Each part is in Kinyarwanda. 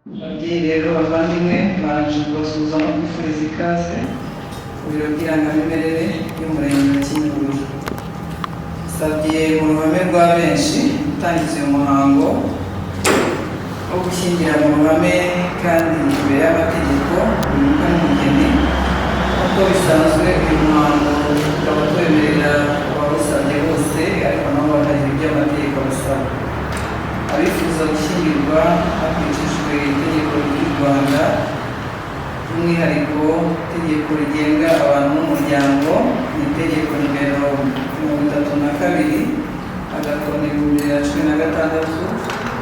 Ababyeyi rero bavandimwe baje kubasuhuza no kwifuriza ikaze ku biro by'irangamimerere y'Umurenge wa Kimihurura. Nsabye mu ruhame rwa benshi gutangiza uyu muhango wo gushyingira mu ruhame kandi imbere y'amategeko umukwe n'umugeni. Nk'uko bisanzwe uyu muhango tukaba twemerera abawusabye bose, ariko nabo bakagira ibyo amategeko abasaba. Abifuza gushyingirwa hakurikijwe itegeko ry'u Rwanda, by'umwihariko itegeko rigenga abantu n'umuryango, ni itegeko nimero 32/2016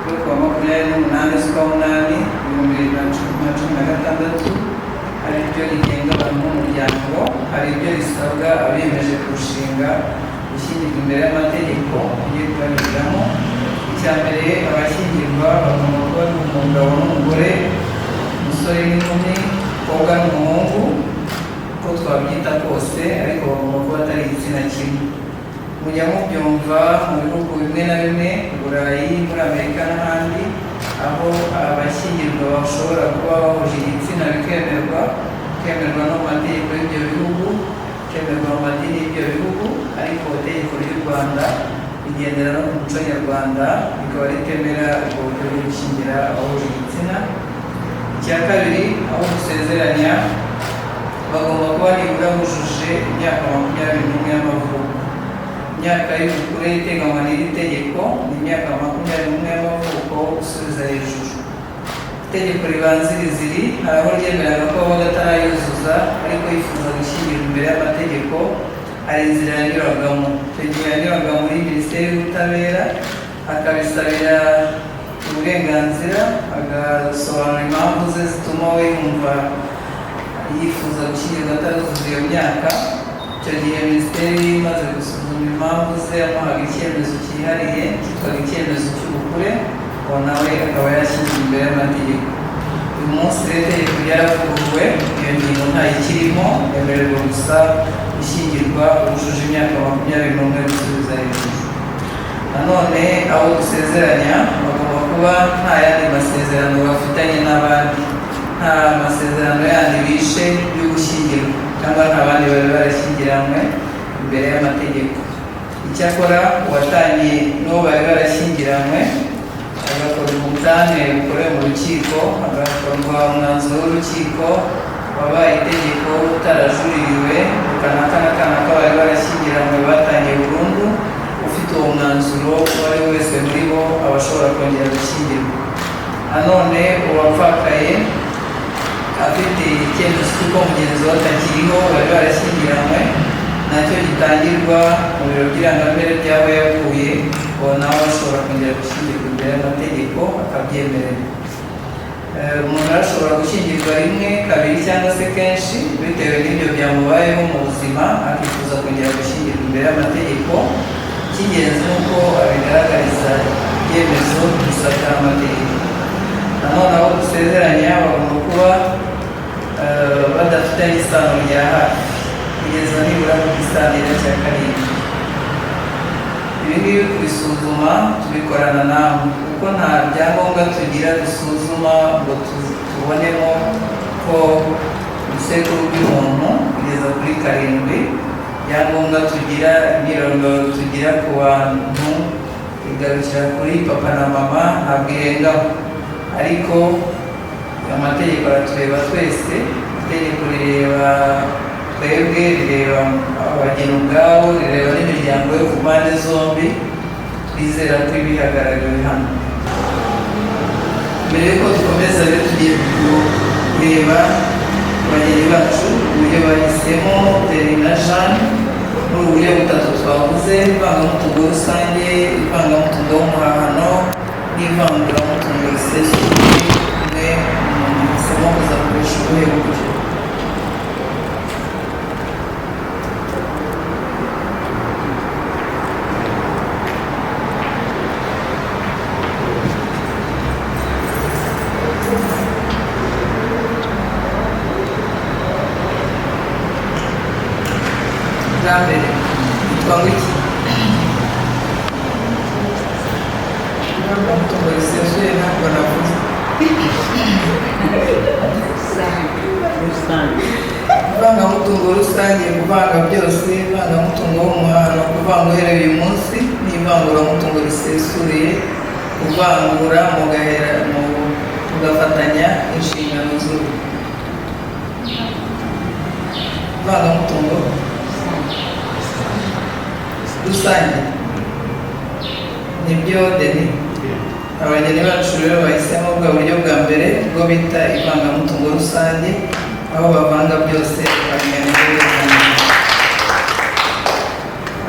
ryo kuwa 28/8/2016, hari ibyo rigenga abantu n'umuryango, hari ibyo risabwa abiyemeje kurushinga gushyingirwa imbere y'amategeko tugiye kubariramo. Icya mbere, abashyingirwa bagomba kuba ari umugabo n'umugore, umusore n'inkumi, umukobwa n'umuhungu, uko twabyita kose, ariko bagomba kuba atari igitsina kimwe. Mujya mubyumva mu bihugu bimwe na bimwe, i Burayi, muri Amerika n'ahandi, aho abashyingirwa bashobora kuba bahuje igitsina bikemerwa no mu mategeko y'ibyo bihugu, bikemerwa mu madini y'ibyo bihugu, ariko itegeko ry'u Rwanda rigendera no ku muco nyarwanda, rikaba ritemera ubwo buryo bwo gushyingira abahuje igitsina. Icya kabiri, aho gusezeranya bagomba kuba nibura bujuje imyaka 21 y'amavuko. Imyaka y'ubukure iteganywa n'iri tegeko ni imyaka 21 y'amavuko gusubiza hejuru. Itegeko ribanziriza iri hari aho ryemeraga ko wabaga atarayuzuza ariko yifuza gushyingirwa imbere y'amategeko, hari inzira yanyuragamo. Icyo gihe yanyuraga muri Minisiteri y'Ubutabera, akabisabira uburenganzira, agasobanura impamvu ze zituma we yumva yifuza gushyingirwa ataruzuza iyo myaka. Icyo gihe Minisiteri imaze gusuzuma impamvu ze yamuhaga icyemezo cyihariye cyitwaga icyemezo cy'ubukure, uwo nawe akaba yashyingiwe imbere y'amategeko. Uyu munsi rero itegeko ryaravuguruwe, iyo ngingo ntayikirimo, yemererwa gusa gushyingirwa wujuje imyaka 21 gusubiza hejuru. Nanone abo dusezeranya bagomba kuba nta yandi masezerano bafitanye n'abandi, nta masezerano yandi bishe yo gushyingirwa, cyangwa nta bandi bari barashyingiranywe imbere y'amategeko. Icyakora uwatangiye n'uwo bari barashyingiranywe agakora ubutane bukorewe mu rukiko, hagakorwa umwanzuro w'urukiko wabaye itegeko utarajuririwe, ukanakana ko bari barashyingiranywe batangiye burundu, ufite uwo mwanzuro uwo ari we wese muri bo aba ashobora kongera gushyingirwa. Nanone uwapfakaye afite icyemezo cy'uko mugenzi we atakiriho bari barashyingiranywe, nacyo gitangirwa mu biro by'irangamimerere by'aho yavuye, uwo nawe ashobora kongera gushyingirwa imbere y'amategeko akabyemerera. Umuntu arashobora gushyingirwa rimwe, kabiri cyangwa se kenshi bitewe n'ibyo byamubayeho mu buzima, akifuza kongera gushyingirwa imbere y'amategeko. Icy'ingenzi ni uko abigaragariza ibyemezo bisabwa n'amategeko. Nanone abo dusezeranya bagomba kuba badafitanye isano rya hafi kugeza nibura ku gisanira cya karindwi. Ibi ngibi kubisuzuma tubikorana namwe, kuko nta byangombwa tugira dusuzuma ngo tubonemo ko ibisekuru by'umuntu kugeza kuri karindwi. Ibyangombwa tugira, imyirondoro tugira ku bantu igarukira kuri papa na mama, ntabwo irengaho, ariko amategeko aratureba twese. Itegeko rireba twebwe, rireba abageni ubwabo, rireba n'imiryango yo ku mpande zombi. Twizera ko ibihagarariwe hano. Mbere yuko dukomeza rero tugiye kureba abageni bacu uburyo bahisemo Terry na Jeanne muri uburyo butatu twavuze: ivangamutungo rusange, ivangamutungo w'umuhahano n'ivanguramutungo risesuye. Umwe mu masomo kuzakoresha ubuhe buryo? Bwa mbere yitwa ngo iki? Ivangamutungo risesuye ntabwo navuze. rusange kuvanga byose, ivangamutungo w'umuhano kuvanga uhereye uyu munsi n'ivanguramutungo risesuye, kuvangura mugafatanya inshingano z'urugo. Ivangamutungo rusange nibyo Deni. Abageni bacu rero bahisemo bwa buryo bwa mbere bwo bita ivangamutungo rusange, aho bavanga byose bakamenyana.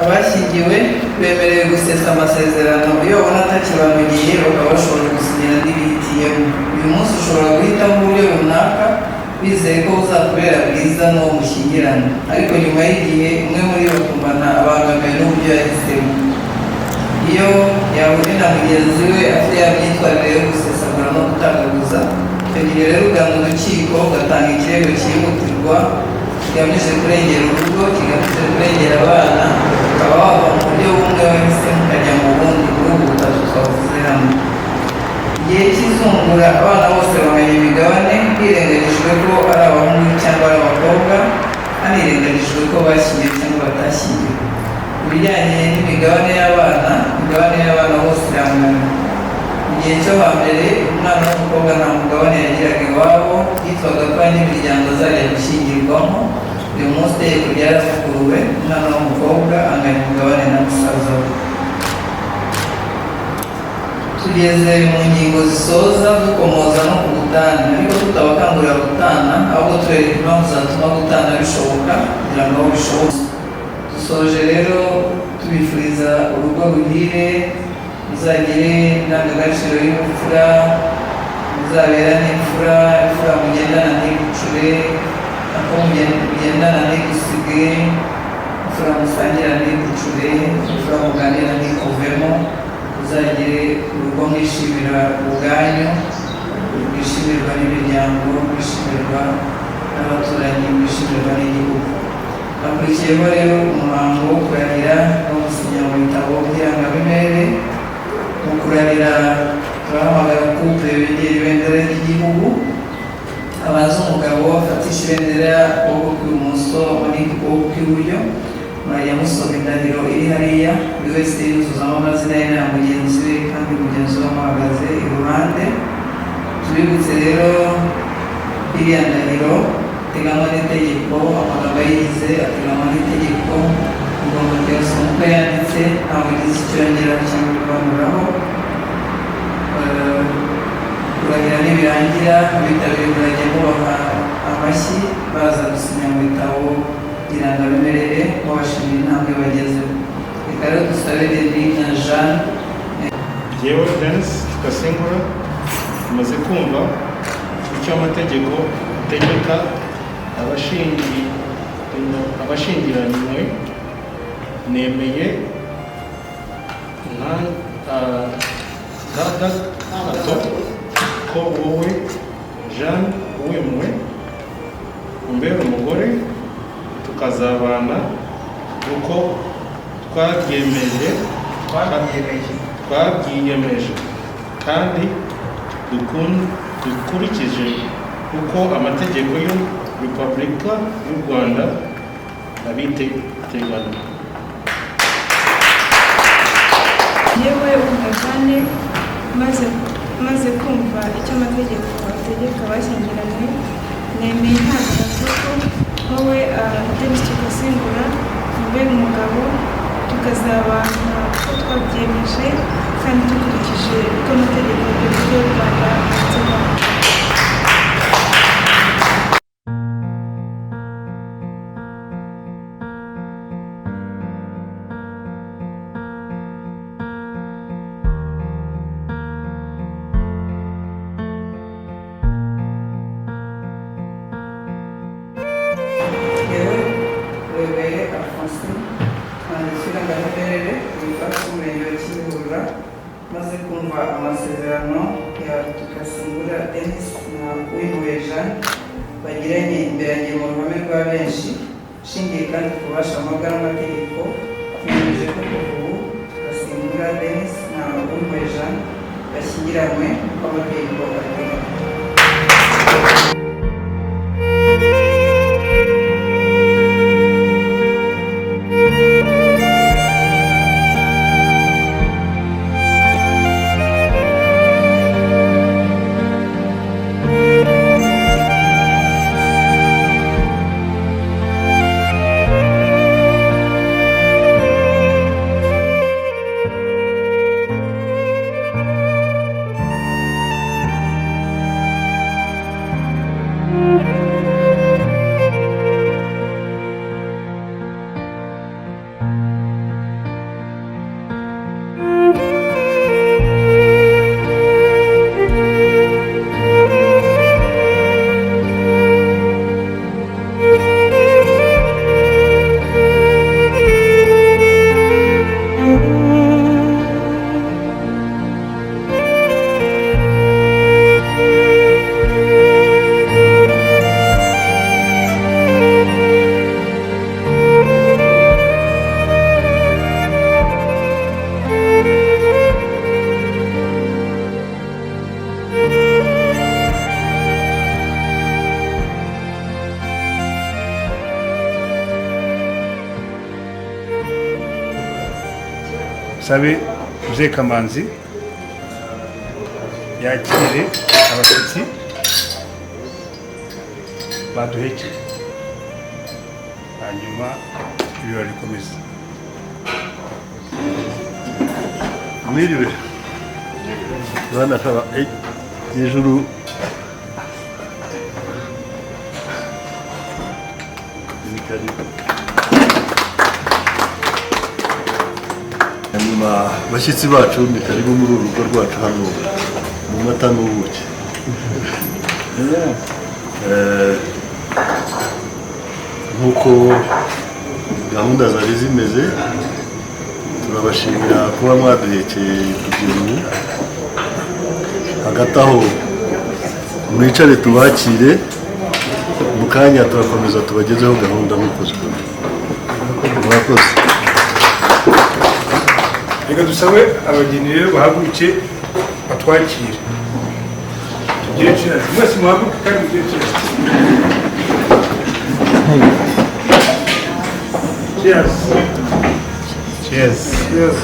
Abashyingiwe bemerewe gusesa amasezerano iyo babona atakibanogeye, bakaba bashobora gusinyira n'ibihitiyemo. Uyu munsi ushobora guhitamo uburyo runaka bizeye ko buzakubera bwiza n'uwo mushyingirana, ariko nyuma y'igihe umwe muri bo akumana abangamiwe n'uburyo yahisemo. Iyo yahuriye na mugenzi we afite ya myitwarire yo gusesagura no gutagaguza, icyo gihe rero ugana urukiko ugatanga ikirego cyihutirwa kigamije kurengera urugo, kigamije kurengera abana, ukaba wava mu buryo bumwe wahisemo ukajya mu bundi muri ubu butatu twavuze hano. Igihe cy'izungura abana bose bamenya imigabane, hirengagijwe ko ari abahungu cyangwa ari abakobwa, hanirengagijwe ko bashyingiwe cyangwa batashyingiwe. Ibijyanye n'imigabane y'abana, imigabane y'abana bose irangana. Mu gihe cyo hambere umwana w'umukobwa nta mugabane yagiraga iwabo, yitwaga ko n'imiryango azajya gushyingirwamo. Uyu munsi itegeko ryaravuguruwe, umwana w'umukobwa anganya umugabane na musaza we. Tugeze mu ngingo zisoza dukomoza no ku gutana, ariko tutabakangurira gutana, ahubwo tureba impamvu zatuma gutana bishoboka kugira ngo aho bishoboka. Dusoje rero tubifuriza urugo ruhire, muzagire indangagaciro y'ubupfura, muzabera n'imfura, imfura mugendana ntigucure, ako mugendana ntigusige, imfura musangira ntigucure, imfura muganira ntikuvemo. Muzagire urugo mwishimira ubwanyu, mwishimirwa n'imiryango, mwishimirwa n'abaturanyi, mwishimirwa n'igihugu. Hakurikiyeho rero umuhango wo kurahira no gusinya mu bitabo by'irangamimerere. Mu kurahira turahamagara couple begera ibendera ry'igihugu, abanza umugabo afatisha ibendera ukuboko kw'ibumoso n'ukuboko kw'iburyo, murajya musoma indahiro iri hariya, buri wese yuzuzamo amazina ye na mugenzi we, kandi mugenzi we amuhagaze iruhande. Tubibutse rero iriya ndahiro ateganywa n'itegeko, amagambo ayigize ateganywa n'itegeko, ugomba kuyasoma uko yanditse, nta mugizi icyo yongeraho cyangwa kuvanuraho. Kurahira nibirangira abitabiriye murajya mubaha amashyi baza gusinya mu bitabo by'irangamimerere babashimira intambwe bagezeho. Reka rero dusabe Denis na Jeanne. Yewe Denis Kasengura, tumaze kumva icyo amategeko ategeka abashingiranywe. Nemeye gato ko wowe Jeanne uwemwe umbera umugore, tukazabana uko twabyiyemeje kandi dukurikije uko amategeko y'u Repubulika y'u Rwanda abiteganya. Yewe umugane maze kumva icyo amategeko ategeka abashyingiranywe, nemeye nta gahato ko wowe Denis Kasengura umbera umugabo, tukazabana uko twabyiyemeje kandi dukurikije uko amategeko y'u Rwanda abiteganya. Maze kumva amasezerano ya Kasengura Denis na Uwimpuhwe Jeanne bagiranye imbere yanjye mu ruhame rwa benshi, shingiye kandi ku bubasha mpabwa n'amategeko, twemeje ko kuva ubu Kasengura Denis na Uwimpuhwe Jeanne bashyingiranywe uko amategeko ategeka. sabe Mzee Kamanzi yakire abashyitsi baduhekeye, hanyuma ibirori bikomeza. Mwiriwe bana kaba hejuru hanyuma bashyitsi bacu ni karibu muri uru rugo rwacu hano mu mata n'ubuki. Nk'uko gahunda zari zimeze, turabashimira kuba mwaduhekeye kugera ubu. Hagati aho mwicare tubakire, mu kanya turakomeza tubagezeho gahunda nk'uko zikora. Murakoze. Reka dusabe abageni rero bahaguruke batwakire. Tugire cheers. Mwese muhaguruke kandi mugire cheers. Cheers. Cheers. Cheers.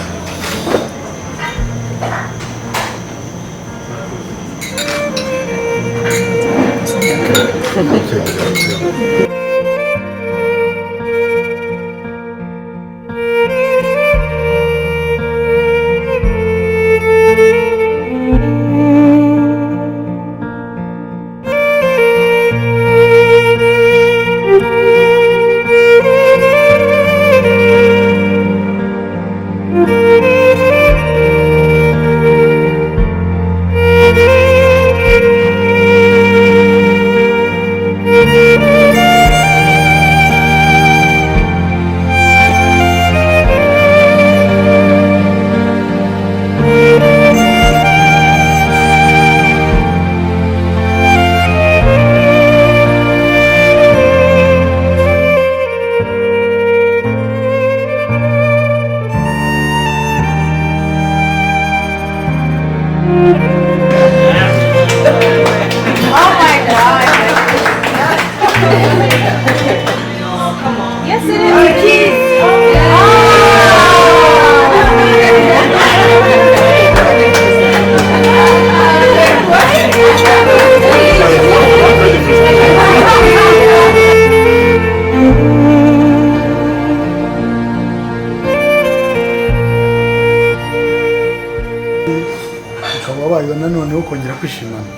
Noneho kongera kwishimana.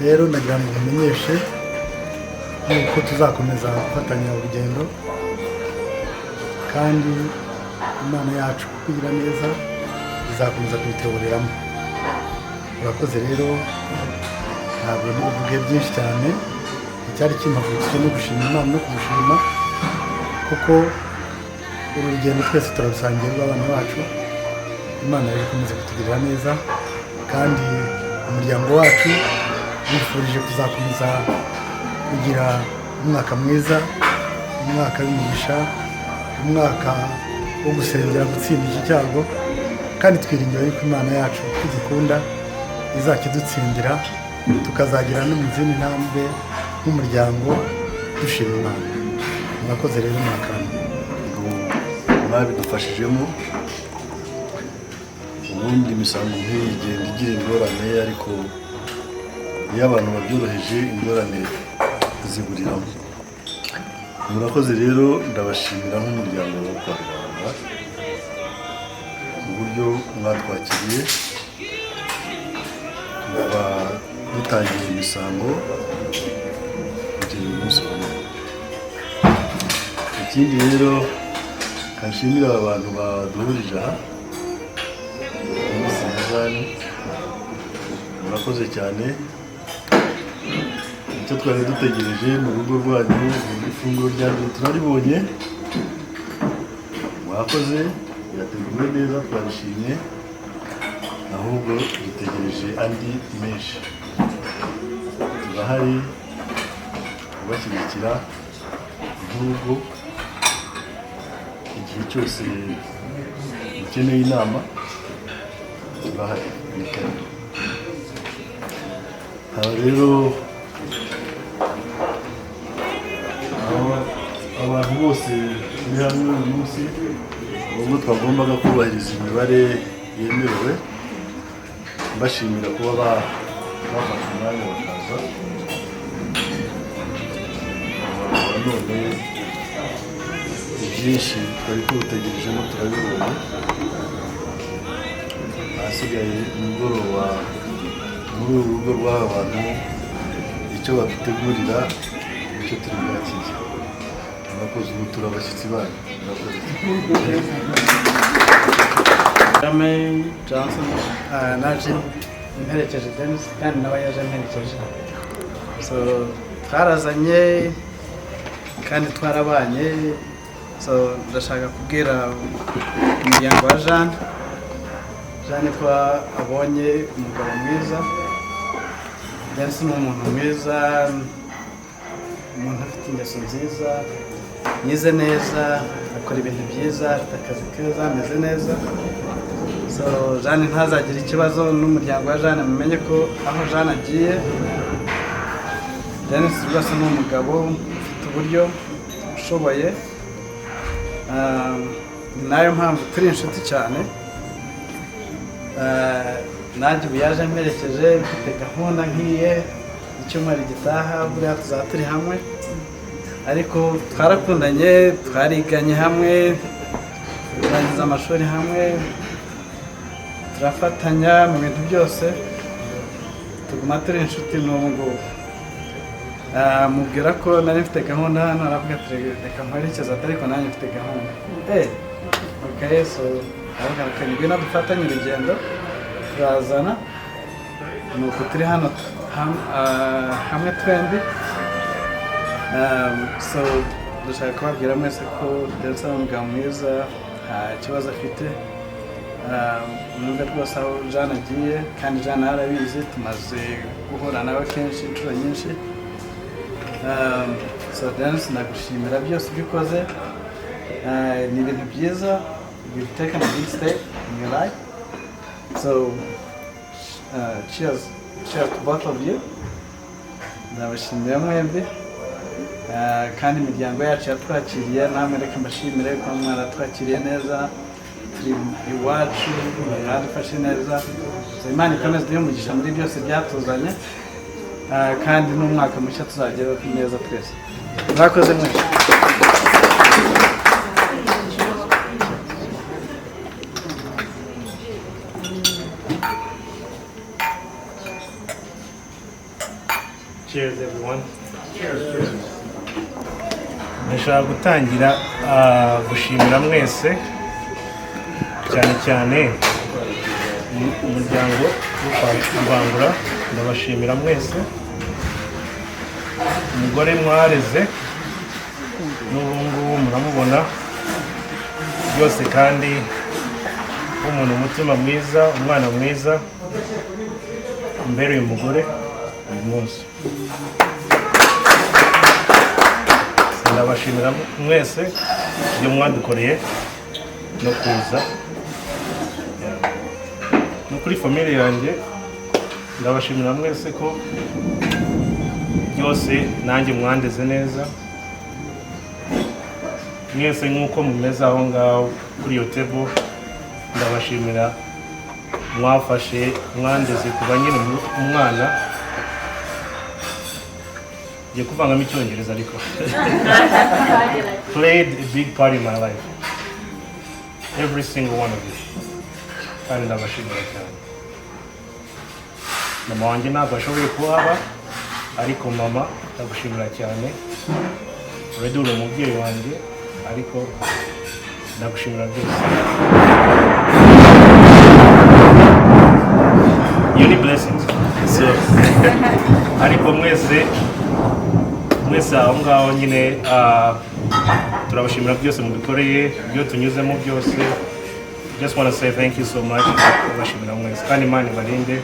Rero ndagira ngo mumenyeshe yuko tuzakomeza gufatanya urugendo, kandi Imana yacu kugira neza izakomeza kubiteboreramo. Murakoze rero, ntabwo nibuvuge byinshi cyane. Icyari kimpagurukije no gushima Imana no kumushima, kuko uru rugendo twese turarusangiye rw'abana bacu. Imana rero ikomeze kutugirira neza, kandi umuryango wacu wifurije kuzakomeza kugira umwaka mwiza, umwaka w'imigisha, umwaka wo gusengera gutsinda iki cyago, kandi twiringira yuko Imana yacu tugikunda izakidutsindira, tukazagira no mu zindi ntambwe nk'umuryango dushima Imana. Murakoze rero mwakana mwabidufashijemo. Ubundi imisango nk'iyi igenda igira ingorane, ariko iyo abantu babyoroheje ingorane ziburiramo. Murakoze rero, ndabashimira nk'umuryango wo kwa Rwanda uburyo mwatwakiriye kuva dutangiye imisango kugera uyu munsi wa none. Ikindi rero kanshimira aba bantu baduhurije aha, murakoze cyane. Icyo twari dutegereje mu rugo rwanyu, ifunguro ryanyu turaribonye. Mwakoze, birateguwe neza, twarishimye, ahubwo dutegereje andi menshi. Turahari kubashyigikira nk'urugo igihe cyose ukeneye inama. Turahari nikari. Aba rero abantu bose turi hamwe uyu munsi ubwo twagombaga kubahiriza imibare yemerewe, mbashimira kuba bafashe umwanya bakaza. None ibyinshi twari tuwutegerejemo turabibonye. Ahasigaye umugoroba muri uru rugo rw'aba bantu icyo badutegurira nicyo turi bwakire. Murakoze, ubu turi abashyitsi banyu. Murakoze. Kagame Johnson naje mperekeje Dennis kandi nawe yaje mperekeje, so twarazanye kandi twarabanye. So ndashaka kubwira umuryango wa Jeanne ko abonye umugabo mwiza. Dennis ni umuntu mwiza, umuntu afite ingeso nziza, yize neza, akora ibintu byiza, afite akazi keza, ameze neza. So Jeanne ntazagire ikibazo, n'umuryango wa Jeanne mumenye ko aho Jeanne agiye, Dennis rwose ni umugabo ufite uburyo, ushoboye. Ni nayo mpamvu turi inshuti cyane. Nanjye ubu yaje mperekeje, mfite gahunda nk'iye icyumweru gitaha, buriya tuzaba turi hamwe. Ariko twarakundanye, twariganye hamwe, turangiza amashuri hamwe, turafatanya mu bintu byose, tuguma turi inshuti n'ubu ngubu. Mubwira ko nari mfite gahunda hano, aravuga ati reka nkwerekeze, ariko nanjye mfite gahunda. Okay, so aravuga ati ngwino dufatanye urugendo, turazana. Nuko turi hano hamwe twembi. So dushaka kubabwira mwese ko Dennis ari umugabo mwiza, nta kibazo afite. Numva rwose aho Jeanne agiye, kandi Jeanne arabizi, tumaze guhura nawe kenshi, inshuro nyinshi. So Dennis, ndagushimira byose ubikoze. Ni ibintu byiza, you've taken a big step in your life. So cheers to both of you. Ndabashimira mwembi, kandi imiryango yacu yatwakiriye, namwe reka mbashimire ko mwaratwakiriye neza. Turi iwacu, mwadufashe neza. So Imana ikomeze duhe umugisha muri byose byatuzanye, kandi n'umwaka mushya tuzageraho neza twese. Murakoze mwese. Cheers everyone. Ndashaka gutangira gushimira mwese, cyane cyane umuryango w'Ubangura. Ndabashimira mwese, umugore mwareze n'ubu ngubu muramubona byose, kandi umuntu umutima mwiza, umwana mwiza, mbere uyu mugore uyu munsi. Ndabashimira mwese ibyo mwadukoreye no kuza. No kuri family yanjye ndabashimira mwese ko byose nanjye mwandeze neza. Mwese nk'uko mumeze aho ngaho kuri iyo table, ndabashimira mwafashe mwandeze kuba nyine umwana. Ngiye kuvangamo icyongereza ariko played a big part in my life, every single one of you, kandi ndabashimira cyane. Mama wanjye ntabwo ashoboye kuhaba, ariko mama ndagushimira cyane. Uredi uri umubyeyi wanjye, ariko ndagushimira byose. You need blessings. So ariko mwese aho ngaho nyine turabashimira byose mubikoreye, ibyo tunyuzemo byose. Just want to say thank you so much. Turabashimira mwese, kandi Imana ibarinde,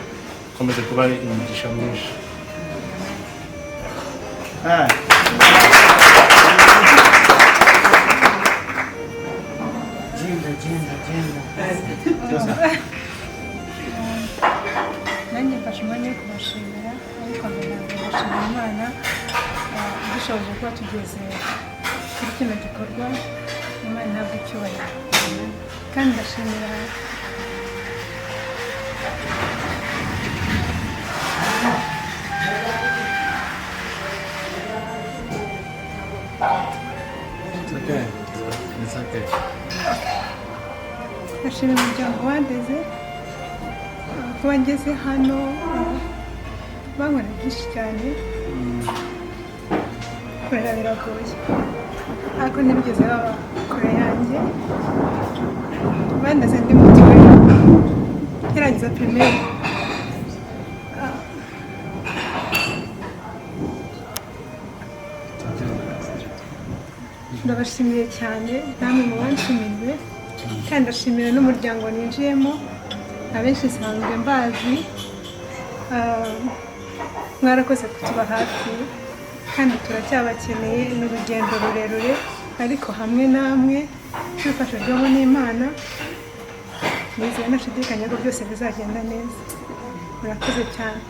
komeze kuba imigisha myinshi. nanjye mfashe umwanya wo kubashimira, ariko ndashimira Imana idushoboje kuba tugeze kuri kino gikorwa. Imana ihabwa icyubahiro kandi ndashimira ndashimira umuryango wandeze kuba ngeze hano bankorera byinshi cyane kurera biragoye ariko ntibigeze baba kure yanjye bandeze ndi mutoya nkirangiza primaire ndabashimiye cyane namwe mu banshimire kandi ndashimira n'umuryango ninjiyemo abenshi nsanzwe mbazi mwarakoze kutuba hafi kandi turacyabakeneye n'urugendo rurerure ariko hamwe namwe tubifashijwemo n'Imana nizeye ntashidikanya ko byose bizagenda neza murakoze cyane